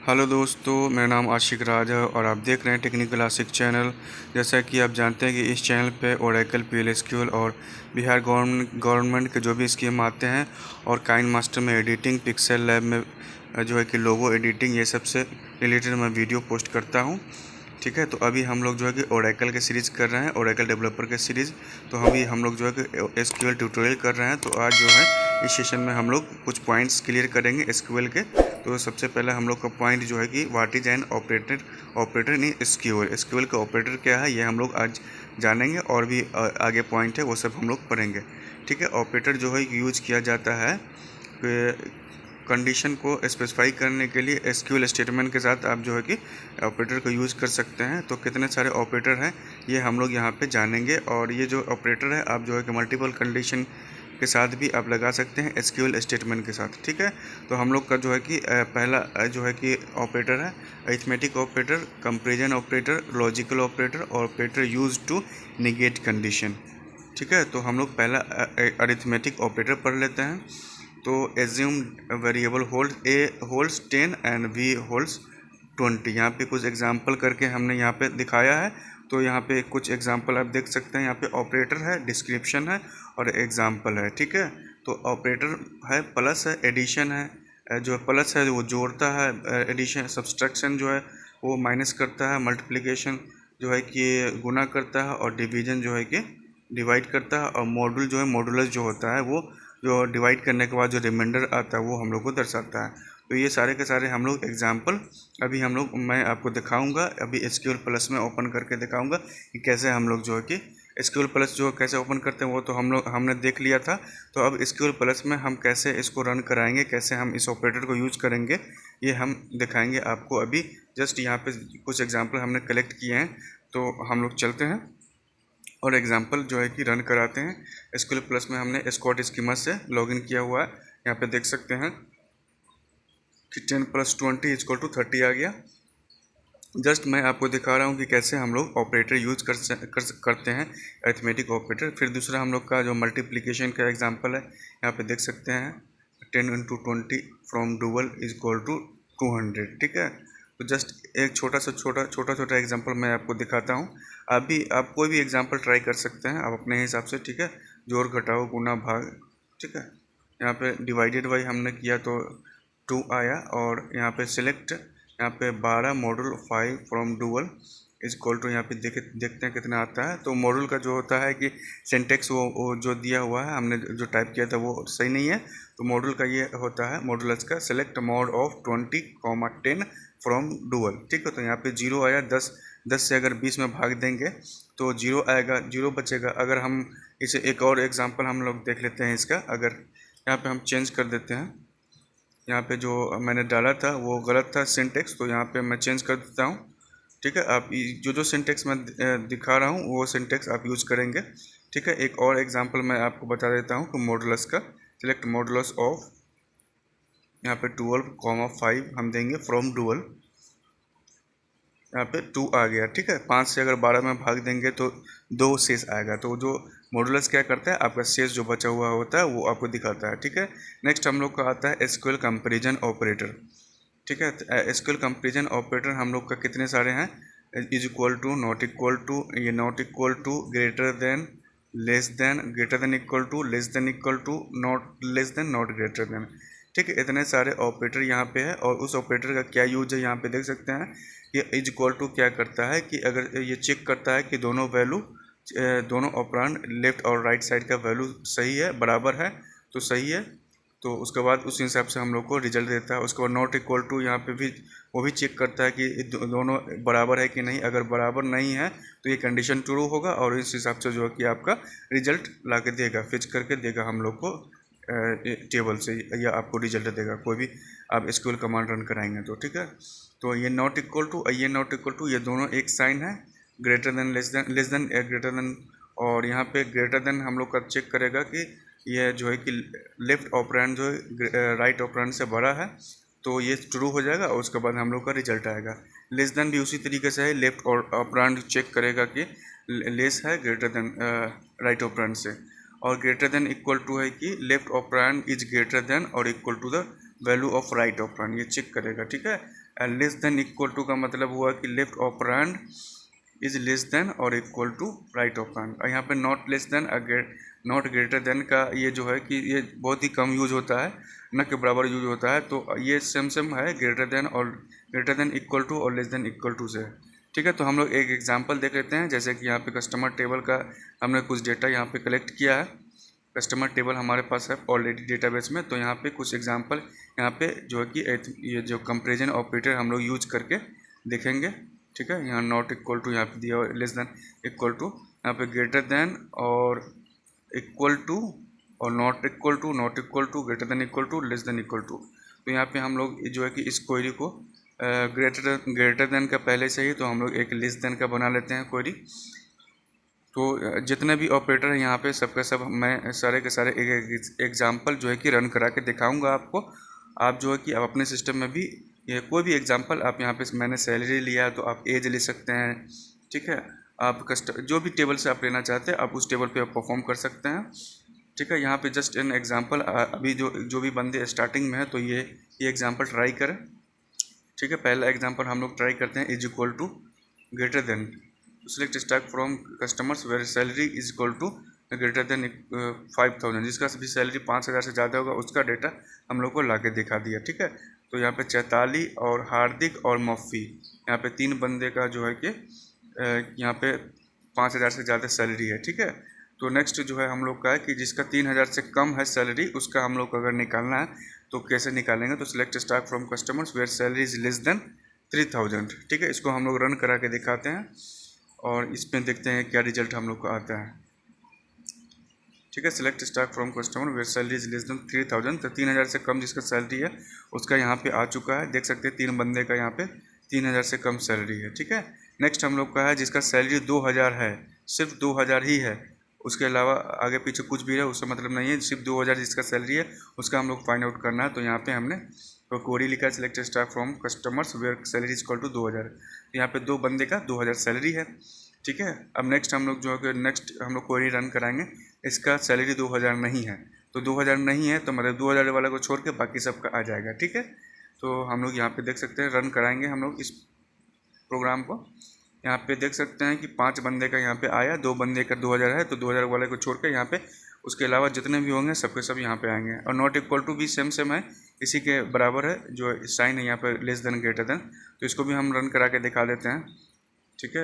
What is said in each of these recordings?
Hello दोस्तों, मेरा नाम आशिक राज है और आप देख रहे हैं टेक्निकल आशिक चैनल। जैसा कि आप जानते हैं कि इस चैनल पे ओरेकल, पीएलएसक्यूएल और बिहार गवर्नमेंट के जो भी स्कीम आते हैं और काइन मास्टर में एडिटिंग, पिक्सेल लैब में जो है कि लोगो एडिटिंग, ये सब से रिलेटेड मैं वीडियो पोस्ट करता हूँ। ठीक है, तो अभी हम लोग जो है कि ओरेकल के सीरीज़ कर रहे हैं, ओरेकल डेवलपर के सीरीज़। तो हम लोग जो है कि एसक्यूएल ट्यूटोरियल कर रहे हैं। तो आज जो है इस सेशन में हम लोग कुछ पॉइंट्स क्लियर करेंगे एसक्यूएल के। तो सबसे पहले हम लोग का पॉइंट जो है कि what is an operator in SQL. SQL का ऑपरेटर क्या है, ये हम लोग आज जानेंगे और भी आगे पॉइंट है वो सब हम लोग पढ़ेंगे। ठीक है, ऑपरेटर जो है यूज किया जाता है कंडीशन को स्पेसिफाई करने के लिए। एसक्यूएल स्टेटमेंट के साथ आप जो है कि ऑपरेटर को यूज़ कर सकते हैं। तो कितने सारे ऑपरेटर हैं ये हम लोग यहाँ पे जानेंगे। और ये जो ऑपरेटर है आप जो है कि मल्टीपल कंडीशन के साथ भी आप लगा सकते हैं एसक्यूएल स्टेटमेंट के साथ। ठीक है, तो हम लोग का जो है कि पहला जो है कि ऑपरेटर है arithmetic operator, comparison operator, logical operator और operator use to negate condition. ठीक है, तो हम लोग पहला अरिथमेटिक ऑपरेटर पढ़ लेते हैं। तो assume variable hold a holds 10 and b holds 20। यहाँ पे कुछ एग्जांपल करके हमने यहाँ पे दिखाया है। तो यहाँ पे कुछ एग्जांपल आप देख सकते हैं। यहाँ पे ऑपरेटर है, डिस्क्रिप्शन है और एग्जांपल है। ठीक है, तो ऑपरेटर है, प्लस है, एडिशन है। जो प्लस है वो जोड़ता है, एडिशन सब्सट्रैक्शन जो है वो माइनस करता है, मल्टीप्लिकेशन जो है कि गुना करता है और डिवीजन जो है कि डिवाइड करता है। और मॉड्यूल जो है, मॉडुलस जो होता है वो जो डिवाइड करने के बाद जो रिमाइंडर आता है वो हम लोग को दर्शाता है। तो ये सारे के सारे हम लोग एग्जाम्पल अभी मैं आपको दिखाऊंगा। अभी एसक्यूएल प्लस में ओपन करके दिखाऊंगा कि कैसे हम लोग जो है कि एसक्यूएल प्लस जो कैसे ओपन करते हैं वो तो हमने देख लिया था। तो अब एसक्यूएल प्लस में हम कैसे इसको रन कराएंगे, कैसे हम इस ऑपरेटर को यूज करेंगे, ये हम दिखाएंगे आपको। अभी जस्ट यहाँ पे कुछ एग्जाम्पल हमने कलेक्ट किए हैं, तो हम लोग चलते हैं और एग्जांपल जो है कि रन कराते हैं। एसक्यूएल प्लस में हमने स्क्वाड स्कीमा से लॉगिन किया हुआ है। यहाँ पे देख सकते हैं कि 10 + 20 = 30 आ गया। जस्ट मैं आपको दिखा रहा हूँ कि कैसे हम लोग ऑपरेटर यूज करते हैं, अरिथमेटिक ऑपरेटर। फिर दूसरा हम लोग का जो मल्टीप्लिकेशन का एग्जांपल है, यहाँ पे देख सकते हैं 10 × 20 फ्रॉम डुअल = 200। ठीक है, तो जस्ट एक छोटा एग्जांपल मैं आपको दिखाता हूँ। आप कोई भी एग्जांपल ट्राई कर सकते हैं आप अपने हिसाब से। ठीक है, जोड़ घटाओ गुना भाग। ठीक है, यहाँ पे डिवाइडेड बाई हमने किया तो 2 आया। और यहाँ पे सिलेक्ट, यहाँ पे 12 मॉड्यूल 5 फ्रॉम डुअल = यहाँ पे देखते हैं कितना आता है। तो मॉड्यूल का जो होता है कि सिंटेक्स वो जो दिया हुआ है, हमने जो टाइप किया था वो सही नहीं है। तो मॉड्यूल का ये होता है, मॉड्यूलस का select mod of 20, 10 from dual. ठीक है, तो यहाँ पे 0 आया। 10 से अगर 20 में भाग देंगे तो 0 आएगा, 0 बचेगा। अगर हम इसे एक और एग्जांपल हम लोग देख लेते हैं इसका। अगर यहाँ पे हम चेंज कर देते हैं, यहाँ पे जो मैंने डाला था वो गलत था सिंटेक्स, तो यहाँ पे मैं चेंज कर देता हूँ। ठीक है, आप जो सिंटेक्स मैं दिखा रहा हूँ वो सिंटेक्स आप यूज़ करेंगे। ठीक है, एक और एग्जांपल मैं आपको बता देता हूँ कि मॉडुलस का सिलेक्ट मॉडुलस ऑफ, यहाँ पे 12, 5 हम देंगे फ्रॉम डुअल। यहाँ पे 2 आ गया। ठीक है, 5 से अगर 12 में भाग देंगे तो 2 शेष आएगा। तो जो मॉडुलस क्या करता है, आपका शेष जो बचा हुआ होता है वो आपको दिखाता है। ठीक है, नेक्स्ट हम लोग का आता है एसक्यूएल कंपैरिजन ऑपरेटर। ठीक है, एसक्यूएल कंपैरिजन ऑपरेटर हम लोग का कितने सारे हैं, =, नॉट इक्वल टू, ये not equal to, greater than, less than, greater than equal to, less than equal to, not less than, not greater than. ठीक है, इतने सारे ऑपरेटर यहाँ पे है। और उस ऑपरेटर का क्या यूज है यहाँ पे देख सकते हैं। ये =, क्या करता है कि अगर ये चेक करता है कि दोनों वैल्यू, दोनों ऑपरेंड लेफ्ट और राइट साइड का वैल्यू सही है, बराबर है तो सही है। तो उसके बाद उस हिसाब से हम लोग को रिजल्ट देता है। उसके बाद नॉट इक्वल टू, यहाँ पे भी वो भी चेक करता है कि दोनों बराबर है कि नहीं। अगर बराबर नहीं है तो ये कंडीशन ट्रू होगा और इस हिसाब से जो है कि आपका रिजल्ट ला के देगा, फिच करके देगा हम लोग को टेबल से, या आपको रिजल्ट देगा कोई भी आप एसक्यूएल कमांड रन कराएंगे तो। ठीक है, तो ये नॉट इक्वल टू, ये नॉट इक्वल टू, ये दोनों एक साइन है, greater than, less than, greater than. और यहाँ पे ग्रेटर देन हम लोग का चेक करेगा कि ये जो है कि लेफ्ट ऑपरेंड जो है राइट ऑपरेंड से बड़ा है, तो ये ट्रू हो जाएगा और उसके बाद हम लोग का रिजल्ट आएगा। लेस देन भी उसी तरीके से है, लेफ्ट ऑपरेंड चेक करेगा कि लेस है ग्रेटर देन राइट ऑपरेंड से। और ग्रेटर देन इक्वल टू है कि left operand is greater than और equal to the value of right operand, ये चेक करेगा। ठीक है, लेस देन इक्वल टू का मतलब हुआ कि left operand is less then और इक्वल टू राइट ऑपरेंड। और यहाँ पे not less than not greater then का ये जो है कि ये बहुत ही कम यूज होता है, न के बराबर यूज होता है। तो ये सेम सेम है ग्रेटर देन और ग्रेटर देन इक्वल टू और लेस देन इक्वल टू से। ठीक है, तो हम लोग एक एग्जांपल देख लेते हैं। जैसे कि यहाँ पे कस्टमर टेबल का हमने कुछ डेटा यहाँ पे कलेक्ट किया है। कस्टमर टेबल हमारे पास है ऑलरेडी डेटाबेस में। तो यहाँ पे कुछ एग्जांपल यहाँ पे जो है कि ये जो कंपैरिजन ऑपरेटर हम लोग यूज करके देखेंगे। ठीक है, यहाँ नॉट इक्वल टू यहाँ पे दिया हुआ, लेस देन इक्वल टू, यहाँ पे ग्रेटर देन और इक्वल टू और not equal to, not equal to, greater than equal to, less than equal to. तो यहाँ पे हम लोग जो है कि इस क्वेरी को ग्रेटर देन का पहले से ही तो हम लोग एक लेस देन का बना लेते हैं क्वेरी। तो जितने भी ऑपरेटर हैं यहाँ पे सबका सब मैं सारे के सारे एक एग्जांपल जो है कि रन करा के दिखाऊंगा आपको। आप जो है कि आप अपने सिस्टम में भी ये कोई भी एग्जांपल आप यहाँ पे, मैंने सैलरी लिया तो आप एज ले सकते हैं। ठीक है, आप जो भी टेबल से आप लेना चाहते हैं आप उस टेबल पे आप परफॉर्म कर सकते हैं। ठीक है, यहाँ पे जस्ट एन एग्जांपल, अभी जो भी बंदे स्टार्टिंग में है तो ये एग्जांपल ट्राई करें। ठीक है, पहला एग्जांपल हम लोग ट्राई करते हैं, is equal to greater than, select stock from customers where salary is equal to greater than 5000, जिसका भी सैलरी 5000 से ज़्यादा होगा उसका डेटा हम लोग को ला के दिखा दिया। ठीक है, तो यहाँ पे चैताली और हार्दिक और मफ़ी, यहाँ पे 3 बंदे का जो है कि यहाँ पे 5000 से ज़्यादा सैलरी है। ठीक है, तो नेक्स्ट जो है हम लोग का है कि जिसका 3000 से कम है सैलरी, उसका हम लोग को अगर निकालना है तो कैसे निकालेंगे। तो select stock from customers where salary is less than 3000। ठीक है, इसको हम लोग रन करा के दिखाते हैं और इस पर देखते हैं क्या रिजल्ट हम लोग को आता है। ठीक है, select stock from customer where salary is less than 3000, तो 3000 से कम जिसका सैलरी है उसका यहाँ पे आ चुका है। देख सकते हैं 3 बंदे का यहाँ पे 3000 से कम सैलरी है। ठीक है, नेक्स्ट हम लोग का है जिसका सैलरी 2000 है, सिर्फ 2000 ही है, उसके अलावा आगे पीछे कुछ भी है उसका मतलब नहीं है, सिर्फ 2000 जिसका सैलरी है उसका हम लोग फाइंड आउट करना है। तो यहाँ पे हमने तो क्वेरी लिखा है, select stock from customers where salary is equal to 2000। यहाँ पे 2 बंदे का 2000 सैलरी है। ठीक है, अब नेक्स्ट हम लोग जो है नेक्स्ट हम लोग क्वेरी रन कराएंगे, इसका सैलरी 2000 नहीं है, तो 2000 नहीं है तो मतलब 2000 वाला को छोड़ के बाकी सबका आ जाएगा। ठीक है, तो हम लोग यहाँ पे देख सकते हैं, रन कराएंगे हम लोग इस प्रोग्राम को। यहाँ पे देख सकते हैं कि 5 बंदे का यहाँ पे आया, 2 बंदे का 2000 है, तो 2000 वाले को छोड़ के यहाँ पे उसके अलावा जितने भी होंगे सबके सब यहाँ पे आएंगे। और नॉट इक्वल टू भी सेम सेम है, इसी के बराबर है, जो साइन है यहाँ पे लेस देन ग्रेटर देन, तो इसको भी हम रन करा के दिखा देते हैं। ठीक है,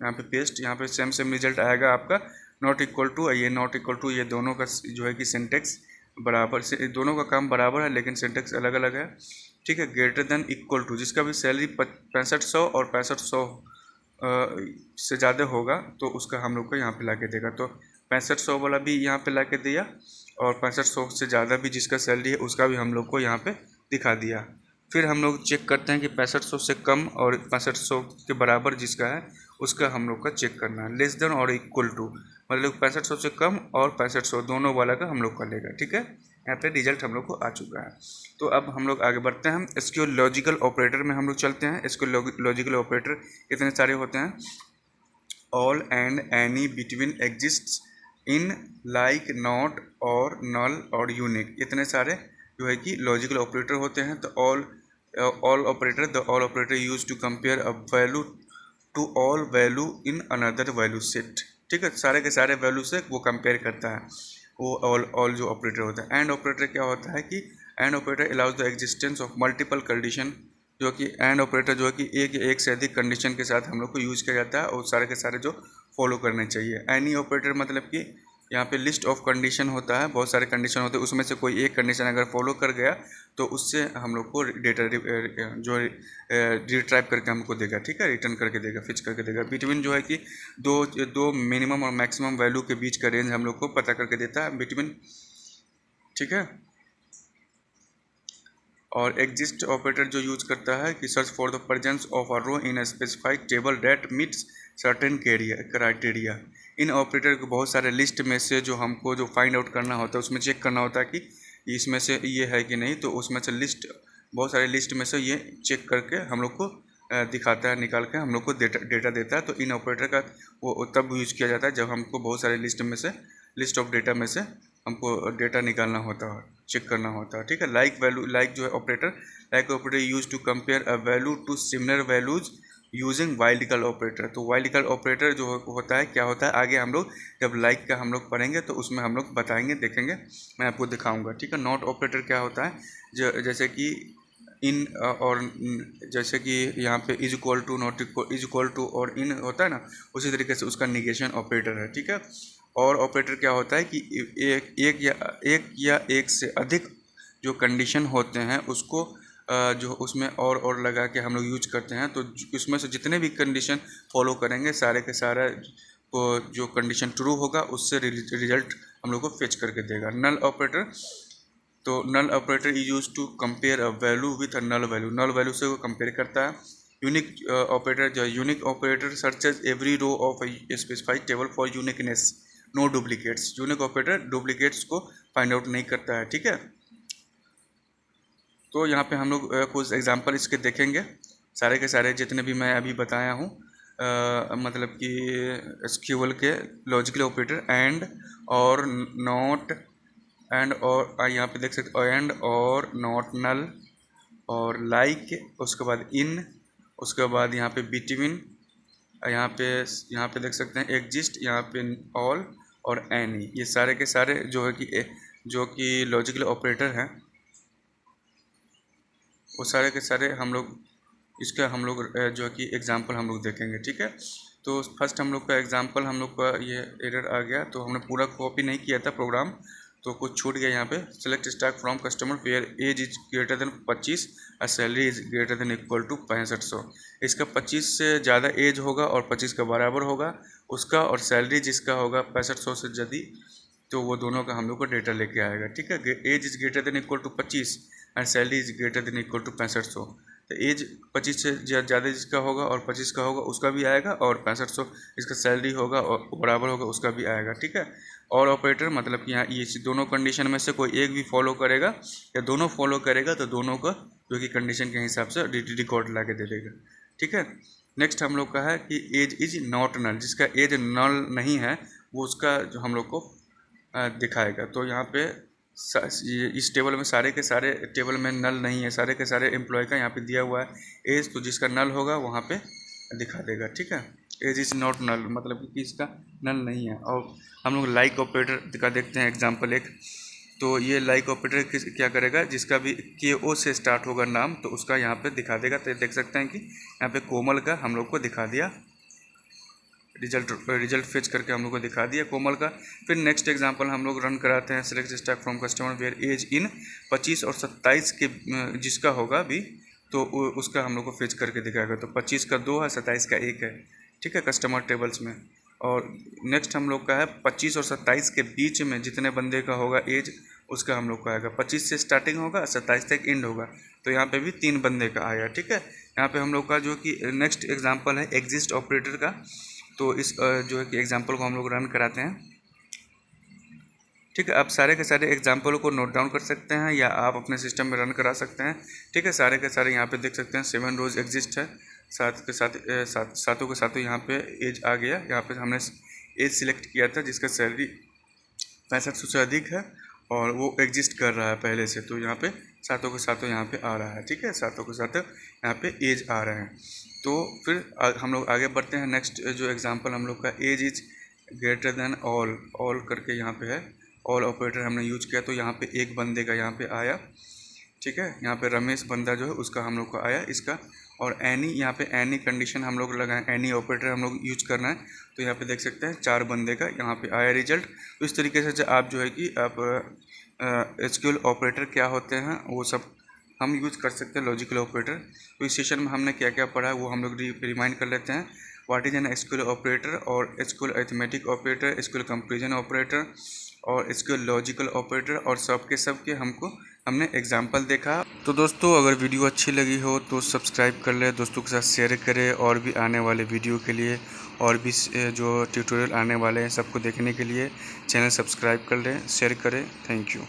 यहाँ पे पेस्ट, यहाँ पे सेम सेम रिजल्ट आएगा आपका। नॉट इक्वल टू, ये नॉट इक्वल टू, ये दोनों का जो है कि सिंटेक्स बराबर से, दोनों का काम बराबर है लेकिन सिंटेक्स अलग अलग है। ठीक है, ग्रेटर देन इक्वल टू, जिसका भी सैलरी 6500 और 6500 से ज़्यादा होगा तो उसका हम लोग को यहाँ पे ला के देगा। तो 6500 वाला भी यहाँ पे ला के दिया और 6500 से ज़्यादा भी जिसका सैलरी है उसका भी हम लोग को यहाँ पे दिखा दिया। फिर हम लोग चेक करते हैं कि 6500 से कम और 6500 के बराबर जिसका है उसका हम लोग का चेक करना है, लेस देन और इक्वल टू, मतलब 6500 से कम और 6500 दोनों वाला का हम लोग का लेगा। ठीक है, यहाँ पे रिजल्ट हम लोग को आ चुका है। तो अब हम लोग आगे बढ़ते हैं, इसके लॉजिकल ऑपरेटर में हम लोग चलते हैं। इसके लॉजिकल ऑपरेटर कितने सारे होते हैं, all and any, between, exists, in, like, not और नल और यूनिक, इतने सारे जो है कि लॉजिकल ऑपरेटर होते हैं। तो all operator use to compare a value to all value in another value set. ठीक है, सारे के सारे वैल्यू से वो कंपेयर करता है, वो ऑल जो ऑपरेटर होता है। एंड ऑपरेटर क्या होता है कि and operator allows the existence of multiple condition, जो कि एंड ऑपरेटर जो है कि एक से अधिक कंडीशन के साथ हम लोग को यूज किया जाता है और सारे के सारे जो फॉलो करने चाहिए। एनी ऑपरेटर मतलब कि यहाँ पे लिस्ट ऑफ कंडीशन होता है, बहुत सारे कंडीशन होते हैं, उसमें से कोई एक कंडीशन अगर फॉलो कर गया तो उससे हम लोग को डेटा जो रिट्राइव करके हमको देगा। ठीक है, रिटर्न करके देगा, फिच करके देगा। बिटवीन जो है कि दो मिनिमम और मैक्सिमम वैल्यू के बीच का रेंज हम लोग को पता करके देता है, बिटवीन। ठीक है, और एग्जिस्ट ऑपरेटर जो यूज करता है कि search for the presence of a row in a specified table that meets certain criteria. In operator को बहुत सारे लिस्ट में से जो हमको जो फाइंड आउट करना होता है, उसमें चेक करना होता है कि इसमें से ये है कि नहीं, तो उसमें से लिस्ट, बहुत सारे लिस्ट में से ये चेक करके हम लोग को दिखाता है, निकाल के हम लोग को डेटा देता है। तो इन ऑपरेटर का वो तब यूज किया जाता है जब हमको बहुत सारे लिस्ट ऑफ डेटा में से हमको डेटा निकालना होता है, चेक करना होता है। ठीक है, लाइक वैल्यू, लाइक जो है operator, like operator use to compare a value to similar values using wild operator. तो वाइल्ड ऑपरेटर जो होता है क्या होता है, आगे हम लोग जब लाइक का हम लोग पढ़ेंगे तो उसमें हम लोग बताएंगे, देखेंगे, मैं आपको दिखाऊंगा, ठीक है। नॉट ऑपरेटर क्या होता है, जैसे कि इन और जैसे कि यहाँ पे is equal to, not is equal to और इन होता है ना, उसी तरीके से उसका निगेशन ऑपरेटर है, ठीक है। और ऑपरेटर क्या होता है कि एक से अधिक जो कंडीशन होते हैं उसको जो उसमें और लगा के हम लोग यूज करते हैं, तो उसमें से जितने भी कंडीशन फॉलो करेंगे सारे के सारे को जो कंडीशन ट्रू होगा उससे रिजल्ट हम लोग को फेच करके देगा। नल ऑपरेटर, तो null operator is use to compare a value with a null value, null value से वो कंपेयर करता है। यूनिक ऑपरेटर जो unique operator searches every row of a specified table for uniqueness, no duplicates, unique operator duplicates को find out नहीं करता है, ठीक है। तो यहाँ पे हम लोग कुछ एग्जांपल इसके देखेंगे, सारे के सारे जितने भी मैं अभी बताया हूँ, मतलब कि एसक्यूएल के लॉजिकल ऑपरेटर एंड और नॉट, एंड और यहाँ पे देख सकते हो एंड और नॉट, नल और लाइक, उसके बाद इन, उसके बाद यहाँ पे बिटवीन, यहाँ पे देख सकते हैं एग्जिस्ट, यहाँ पे ऑल और एनी, ये सारे के सारे जो कि लॉजिकल ऑपरेटर हैं, वो सारे के सारे हम लोग इसका हम लोग जो कि एग्जांपल हम लोग देखेंगे, ठीक है। तो फर्स्ट हम लोग का एग्जांपल, हम लोग का ये एरर आ गया, तो हमने पूरा कॉपी नहीं किया था प्रोग्राम, तो कुछ छूट गया यहाँ पे। Select stock from customer where age is greater than 25 और salary is greater than equal to 6500। इसका 25 से ज़्यादा एज होगा और 25 का बराबर होगा उसका, और सैलरी जिसका होगा 6500 से ज़्यादा, तो वो दोनों का हम लोग को डेटा लेके आएगा, ठीक है। Age is greater than equal to 25 and salary is greater than equal to 6500, तो एज 25 से ज़्यादा जिसका होगा और 25 का होगा उसका भी आएगा, और 6500 इसका सैलरी होगा और बराबर होगा उसका भी आएगा, ठीक है। और ऑपरेटर मतलब कि यहाँ ये दोनों कंडीशन में से कोई एक भी फॉलो करेगा या दोनों फॉलो करेगा तो दोनों का जो कि कंडीशन के हिसाब से रिकॉर्ड ला के दे देगा, ठीक है। नेक्स्ट हम लोग का है कि एज इज नॉट नल, जिसका एज नल नहीं है वो उसका जो हम लोग को दिखाएगा। तो यहाँ पे इस टेबल में सारे के सारे टेबल में नल नहीं है, सारे के सारे एम्प्लॉय का यहाँ पे दिया हुआ है एज, तो जिसका नल होगा वहाँ पे दिखा देगा, ठीक है। एज इज नॉट नल मतलब कि इसका नल नहीं है। और हम लोग लाइक ऑपरेटर का देखते हैं एग्जांपल एक, तो ये लाइक ऑपरेटर क्या करेगा, जिसका भी KO से स्टार्ट होगा नाम तो उसका यहाँ पे दिखा देगा। तो देख सकते हैं कि यहाँ पे कोमल का हम लोग को दिखा दिया, रिजल्ट फेच करके हम लोग को दिखा दिया कोमल का। फिर नेक्स्ट एग्जांपल हम लोग रन कराते हैं, select stock from customer where age in 25 और 27 के जिसका होगा भी तो उसका हम लोग को फेच करके दिखाएगा। तो 25 का 2 है, 27 का 1 है, ठीक है, कस्टमर टेबल्स में। और नेक्स्ट हम लोग का है 25 और 27 के बीच में जितने बंदे का होगा एज उसका हम लोग का आएगा। 25 से स्टार्टिंग होगा, 27 तक एंड होगा, तो यहाँ पे भी 3 बंदे का आया, ठीक है। यहाँ पे हम लोग का जो कि नेक्स्ट एग्जांपल है एग्जिस्ट ऑपरेटर का, तो इस जो है कि एग्जांपल को हम लोग रन कराते हैं, ठीक है। आप सारे के सारे एग्जांपलों को नोट डाउन कर सकते हैं या आप अपने सिस्टम में रन करा सकते हैं, ठीक है। सारे के सारे यहाँ पे देख सकते हैं 7 रोज एग्जिस्ट है, सातों के सातों यहाँ पे एज आ गया। यहाँ पे हमने एज सिलेक्ट किया था जिसका सैलरी 6500 से अधिक है और वो एग्जिस्ट कर रहा है पहले से, तो यहाँ पे सातों के सातों यहाँ पे आ रहा है, ठीक है, सातों के सातों यहाँ पे एज आ रहे हैं। तो फिर हम लोग आगे बढ़ते हैं। नेक्स्ट जो एग्जांपल हम लोग का age is greater than all करके यहाँ पे है, ऑल ऑपरेटर हमने यूज किया, तो यहाँ पे एक बंदे का यहाँ पे आया, ठीक है। यहाँ पे रमेश बंदा जो है उसका हम लोग को आया इसका, और एनी यहाँ पे एनी कंडीशन हम लोग लगाएं, एनी ऑपरेटर हम लोग यूज करना है, तो यहाँ पे देख सकते हैं 4 बंदे का यहाँ पे आया रिजल्ट। तो इस तरीके से आप जो है कि आप एसक्यूएल ऑपरेटर क्या होते हैं वो सब हम यूज कर सकते हैं, लॉजिकल ऑपरेटर। तो इस सेशन में हमने क्या क्या पढ़ा है वो हम लोग रिमाइंड कर लेते हैं। What is an SQL operator और SQL arithmetic operator, SQL comparison operator और एसक्यूएल लॉजिकल ऑपरेटर, और सबके हमने एग्जाम्पल देखा। तो दोस्तों अगर वीडियो अच्छी लगी हो तो सब्सक्राइब कर ले, दोस्तों के साथ शेयर करें, और भी आने वाले वीडियो के लिए और भी जो ट्यूटोरियल आने वाले हैं सबको देखने के लिए चैनल सब्सक्राइब कर लें, शेयर करें। Thank you.